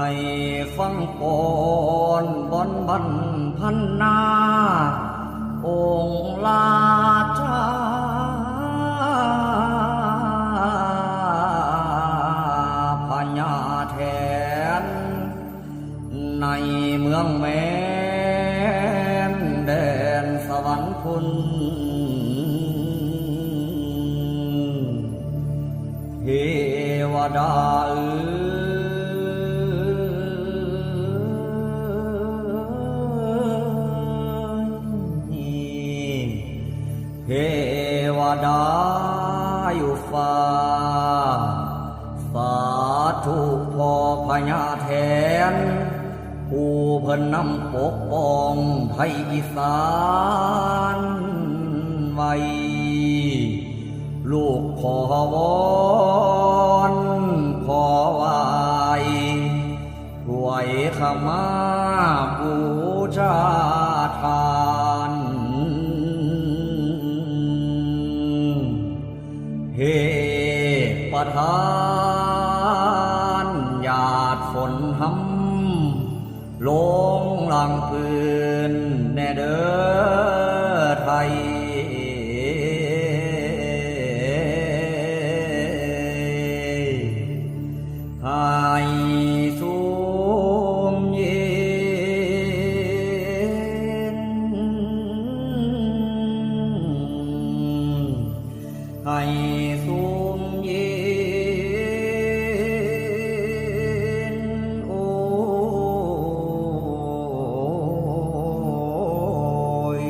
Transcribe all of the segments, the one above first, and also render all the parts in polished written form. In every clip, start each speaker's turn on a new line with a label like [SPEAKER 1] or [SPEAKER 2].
[SPEAKER 1] ให้ฟังก่อนบอนบันพันนาองค์ราชาพญาแทนในเมืองแม้นแดนสวรรค์คุณเทวดาเทวดาอยู่ฟ้าสาธุพ่อพญาแทนผู้เพิ่นนำปกป้องไทยอีสานไว้ลูกขอวอนขอไหวถวายขมาบูชาทานเฮประทานหยาดฝนหำลงหลังพื้นแน่เด้อไทยให้สูงเย็นให้สูงเย็นโอ้ย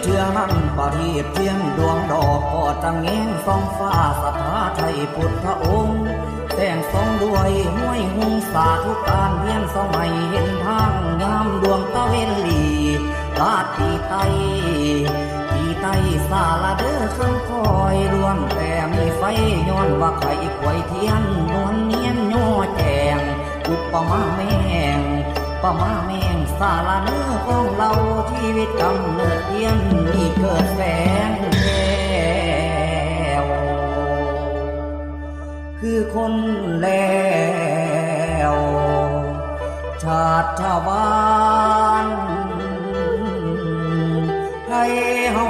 [SPEAKER 1] เทื่อนั้นประทีปเทียนดวงดอกก็จังแงงส่องฟ้าสถาไทยพุทธองค์แสงส่องด้วยห้วยหุงสาธุการเวียนสมัยเห็นทางงามดวงตะเวนลีลาดตีไตสาละเด้อคำคอยรวมแต่มีไฟย้อนว่าไข่กวยเทียนนวลเนียนย่อแจงอุปมาแมงสาละเนื้อของเราชีวิตกำเนิดเทียนนี่เกิดแสงแก้วคือคนแล้วชาติชาวบ้านให้เฮา